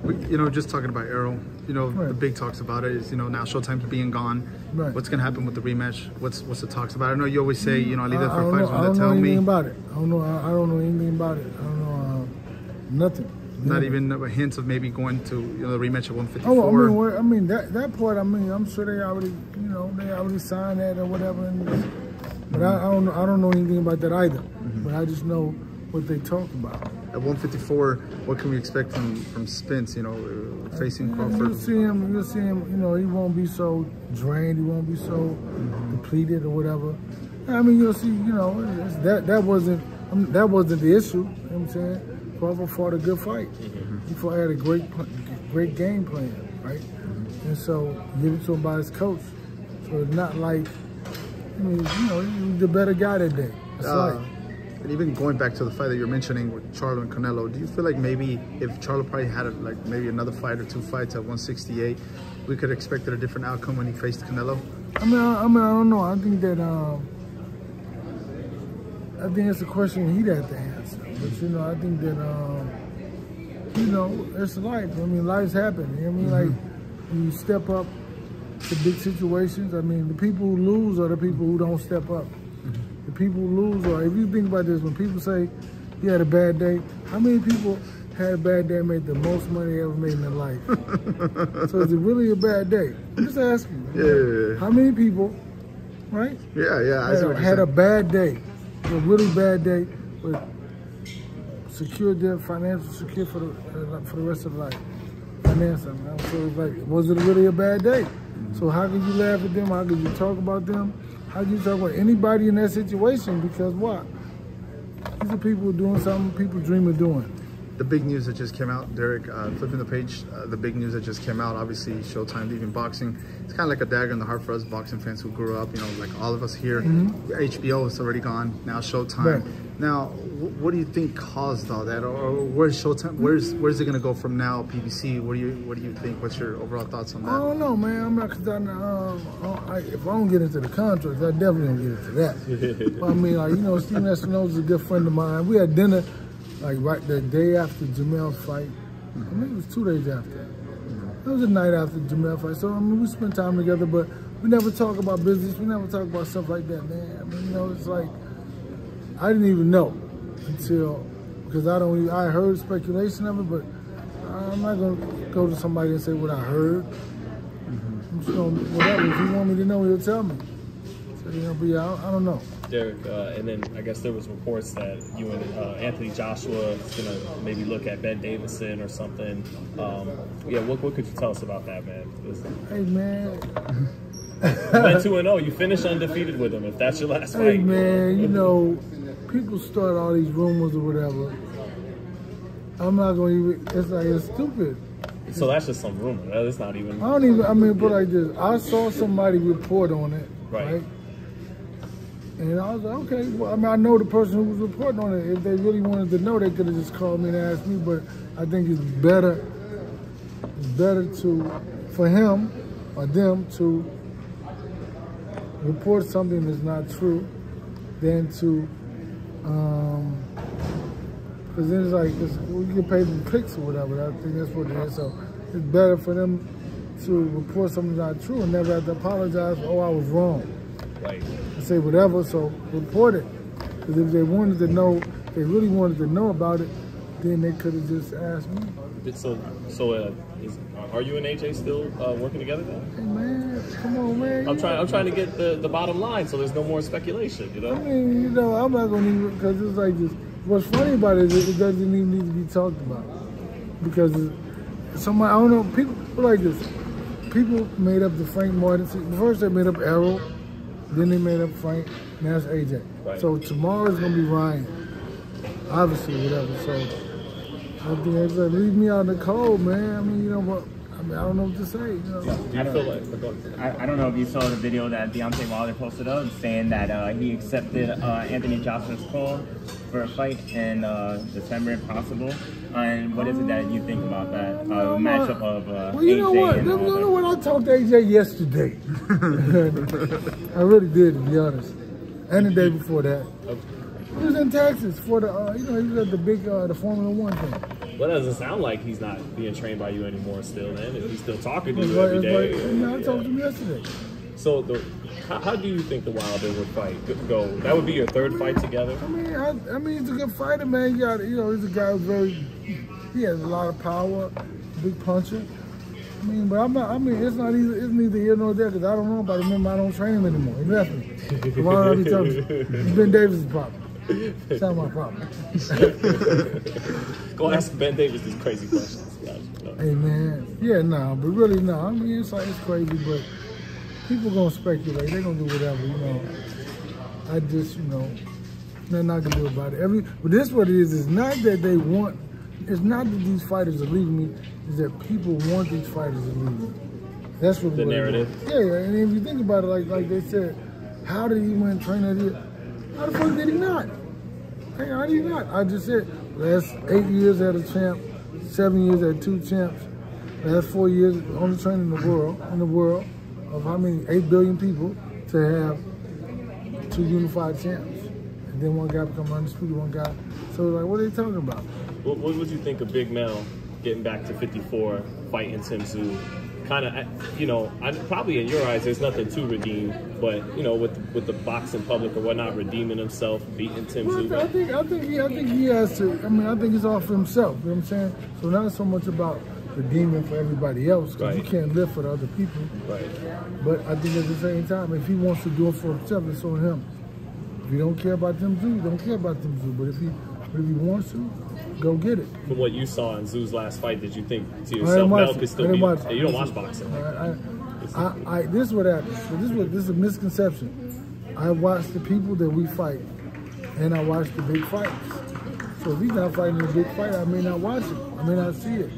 You know, just talking about Errol, you know, the big talks about it is, you know, now Showtime's being gone. Right. What's going to happen with the rematch? What's the talks about? I know you always say, you know, I leave that for fighters when they tell me. I don't know anything about it. I don't know anything about it. I don't know nothing. Not even a hint of maybe going to, you know, the rematch at 154. Oh, I mean that part. I mean, I'm sure they already, you know, they already signed that or whatever. But I don't know anything about that either. But I just know what they talk about. At 154, what can we expect from Spence? You know, facing Crawford. You'll see him. You know, he won't be so drained. He won't be so depleted or whatever. I mean, you'll see. You know, that wasn't the issue. You know what I'm saying? Crawford fought a good fight. He had a great game plan, right? And so give it to him by his coach. So it's not like, I mean, you know, he was the better guy that day. And even going back to the fight that you're mentioning with Charlo and Canelo, do you feel like maybe if Charlo probably had like maybe another fight or two fights at 168, we could have expected a different outcome when he faced Canelo? I mean, I don't know. I think that it's a question he'd have to answer. But you know, I think that you know, it's life. I mean, life's happen. You know what I mean? Like when you step up to big situations. I mean, the people who lose are the people who don't step up. The people who lose, or if you think about this, when people say you had a bad day, how many people had a bad day and made the most money they ever made in their life? So is it really a bad day? I'm just asking. Yeah. How many people, right? Yeah. Had a bad day, a really bad day, but secured their financial secure for the rest of life. Financial. So it's like, was it really a bad day? So how could you laugh at them? How could you talk about them? How can you talk about anybody in that situation? Because what? These are people doing something people dream of doing. The big news that just came out, Derrick, flipping the page, the big news that just came out, obviously Showtime leaving boxing. It's kind of like a dagger in the heart for us boxing fans who grew up, you know, like all of us here. HBO is already gone, now Showtime. Right. Now, what do you think caused all that? Or where's Showtime, where's it going to go from now, PBC? What do you think? What's your overall thoughts on that? I don't know, man. I'm not, cause if I don't get into the contracts, I definitely don't get into that. But I mean, like, you know, Stephen Espinosa's a good friend of mine. We had dinner like right the day after Jamel's fight. I mean, it was 2 days after. It was the night after Jamel's fight. So, I mean, we spent time together, but we never talk about business. We never talk about stuff like that, man. I mean, you know, it's like, I didn't even know until, because I heard speculation of it, but I'm not going to go to somebody and say what I heard. I'm just going to, whatever. If he want me to know, he'll tell me. So, you know, but yeah, I don't know. Derrick, and then I guess there was reports that you and Anthony Joshua is going to maybe look at Ben Davison or something. Yeah, what could you tell us about that, man? Hey, man. You went 2-0. You finished undefeated with him, if that's your last fight. Hey, man, you know, people start all these rumors or whatever. I'm not going to even, it's like, it's stupid. So that's just some rumor. That's not even. I mean, put like this. I saw somebody report on it, right? And I was like, okay, well, I mean, I know the person who was reporting on it. If they really wanted to know, they could have just called me and asked me, but I think it's better for him or them to report something that's not true than to, because then it's like, we get paid in clicks or whatever. I think that's what it is. So it's better for them to report something not true and never have to apologize, oh, I was wrong. Right. Say whatever, so report it. Because if they wanted to know, if they really wanted to know about it, then they could have just asked me. Are you and AJ still working together then? Hey man, come on, man. I'm trying to get the bottom line, so there's no more speculation. You know. I mean, you know, I'm not gonna even, because it's like this. What's funny about it is it doesn't even need to be talked about, because somebody, I don't know, people like this. People made up the Frank Martin. First they made up Errol. Then they made up Frank, and that's AJ. Right. So tomorrow's gonna be Ryan, obviously, whatever. So I think it's like, leave me out in the cold, man. I mean, you know what? I mean, I don't know what to say. You know? I don't know if you saw the video that Deontay Wilder posted up saying that he accepted Anthony Joshua's call for a fight in December if possible. And what is it that you think about that matchup of well, you know what? You know what? I talked to AJ yesterday. I really did, to be honest. And the day before that. He was in Texas for the, you know, he was at the big, the Formula 1 thing. Well, it doesn't sound like he's not being trained by you anymore still, then. If he's still talking to you every day. I talked to him yesterday. So, how do you think the Wilder would fight go? That would be your third fight together? I mean, he's a good fighter, man. He's a guy who's he has a lot of power, big puncher. But it's neither here nor there, because I don't know about him. Remember, I don't train him anymore. He left me. Why would I be telling you? It's Ben Davis' problem. It's not my problem. Go ask Ben Davis these crazy questions. Hey, man. Yeah, but really, no. It's crazy, but people gonna speculate. They're gonna do whatever, I just, nothing I can do about it. But this is what it is. It's not that they want. It's not that these fighters are leaving me. It's that people want these fighters to leave me. That's what the narrative. Yeah, and if you think about it, like they said, how did he win trainer here? How the fuck did he not? Hey, how did he not? I just said, last 8 years at a champ, 7 years at 2 champs, last 4 years only trainer in the world of how many 8 billion people to have 2 unified champs, and then one guy become undisputed, one guy. So like, what are they talking about? What would you think of Big Mel getting back to 54, fighting Tim Tszyu? Kind of, probably in your eyes, there's nothing to redeem, but with the boxing public or whatnot, redeeming himself, beating Tim Tszyu. I think he has to. I think it's all for himself. You know what I'm saying? So not so much about redeeming for everybody else, because you can't live for the other people. Right. But I think at the same time, if he wants to do it for himself, it's on him. If you don't care about Tim Tszyu, you don't care about Tim Tszyu. But if he wants to, go get it. From what you saw in Tszyu's last fight, did you think to yourself, Mel could still be? You don't watch boxing. This is what happens. So this is a misconception. I watch the people that we fight, and I watch the big fights. So if he's not fighting a big fight, I may not watch it. I may not see it.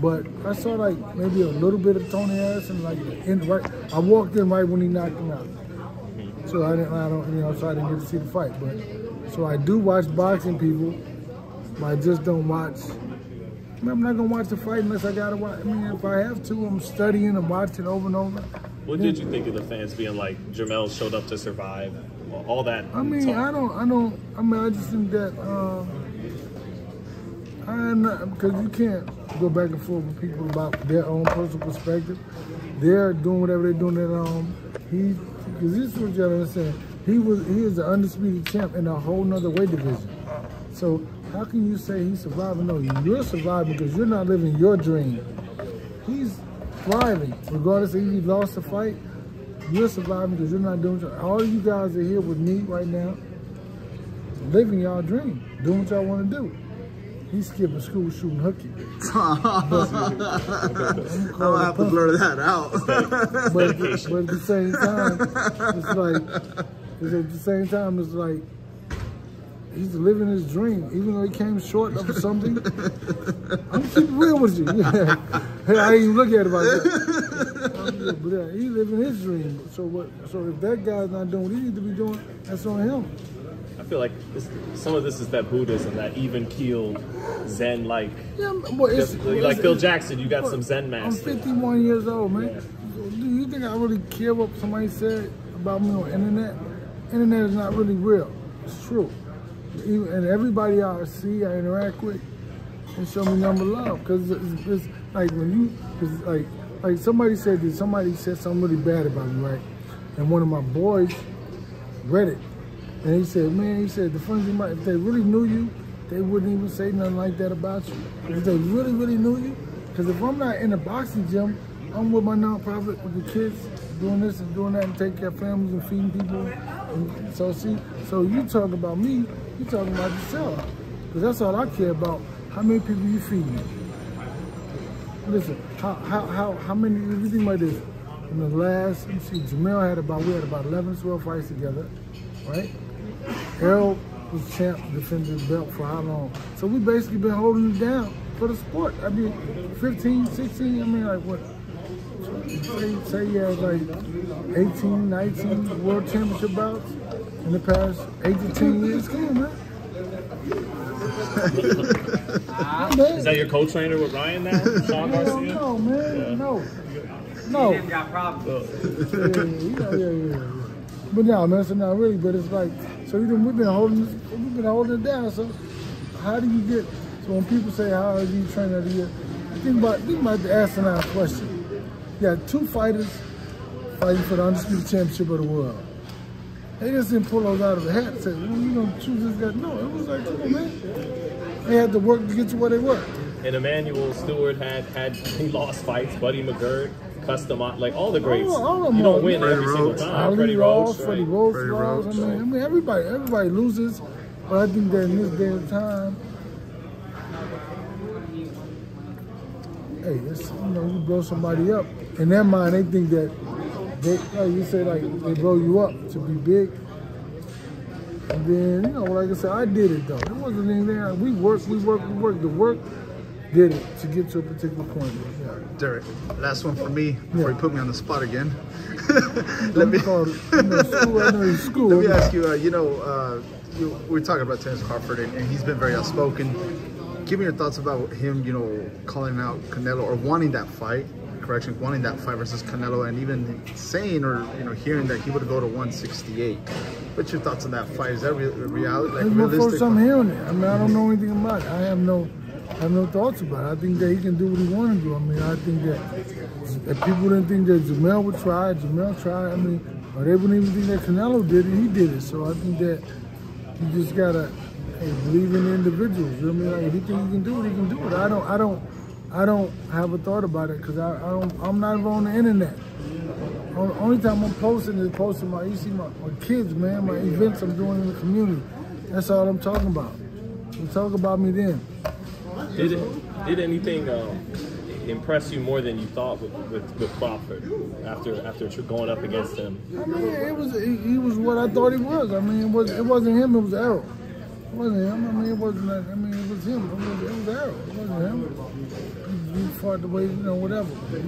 But I saw like maybe a little bit of Tony Harrison, I walked in right when he knocked him out. So I didn't get to see the fight. But so I do watch boxing people. I just don't watch. I'm not gonna watch the fight unless I gotta watch. If I have to, I'm studying and watching over and over. What did you think of the fans being like, Jermell showed up to survive, all that? I just think that because you can't go back and forth with people about their own personal perspective. They're doing whatever they're doing at home. Because this is what you understand. He is the undisputed champ in a whole nother weight division. So how can you say he's surviving? No, you're surviving because you're not living your dream. He's thriving. Regardless if he lost the fight, you're surviving because you're not doing it. All you guys are here with me right now, living y'all dream, doing what y'all want to do. He's skipping school shooting hooky. I'm gonna have to blur that out. but at the same time, it's like, he's living his dream, even though he came short of something. I'm keeping real with you. Hey, I ain't even look at it like that. But he's living his dream. So if that guy's not doing what he needs to be doing, that's on him. I feel like some of this is that Buddhism, that even-keeled Zen-like. Yeah, like Phil Jackson, you got some Zen master. I'm 51 years old, man. Do you think I really care what somebody said about me on the internet? Internet is not really real. It's true. And everybody I see, I interact with, and show me number love. Because it's like when like somebody said something really bad about me, right? And one of my boys read it. And he said, the funny thing about it, if they really knew you, they wouldn't even say nothing like that about you. If they really, really knew you, because if I'm not in a boxing gym, I'm with my nonprofit with the kids, doing this and doing that, and taking care of families and feeding people. And so you talk about me, you talking about yourself, because that's all I care about. How many people you feeding? Listen, how many? If you think about this, in the last, we had about 11, 12 fights together, right? Errol was champ, defended the belt for how long? So we basically been holding it down for the sport. 15, 16, what? Say you had like 18, 19 world championship bouts in the past 8 to 10 years. Come on, man. Is that your co-trainer with Ryan now? Sean Garcia? No, man. Yeah. No. He got problems. Yeah. But no, man, so not really. But it's like, so we've been holding it down. So how do you get So when people say, how is he trainer of the year? Think about the asinine question. You got 2 fighters fighting for the undisputed championship of the world. They just didn't pull those out of the hat and say, well, you gonna choose this guy? No, it was like, come on, man. They had to work to get to where they were. And Emmanuel Stewart he lost fights. Buddy McGirt, Custom, like all the greats. All of them you don't win every single time. Freddie Roach, right? I mean, everybody loses. But I think that in this day and time, hey, it's, you blow somebody up. In their mind, they think that like you say, like they blow you up to be big. And then, like I said, I did it though. It wasn't anything. We worked. The work did it to get to a particular point. Yeah. Derrick, last one for me before you put me on the spot again. Let me ask you. We're talking about Terence Crawford, and he's been very outspoken. Give me your thoughts about him, calling out Canelo or wanting that fight versus Canelo, and even saying or hearing that he would go to 168. What's your thoughts on that fight? Is that reality? Like, it's my first time hearing it. I mean, I don't know anything about it. I have no thoughts about it. I think that he can do what he want to do. I mean, I think that if people didn't think that Jamel would try, Jamel tried. I mean, or they wouldn't even think that Canelo did it, he did it. So I think that you just gotta believe in the individuals. You know what I mean? Like, if he think he can do it, he can do it. I don't have a thought about it because I'm not even on the internet. Only time I'm posting is posting my kids, man, my events I'm doing in the community. That's all I'm talking about. So talk about me then. Did anything impress you more than you thought with Crawford after going up against him? I mean, he was what I thought he was. I mean, it wasn't him. It was Errol. It wasn't him. I mean, it wasn't. I mean, it was him. It was Errol. It wasn't him. He fought the way, whatever. But yeah.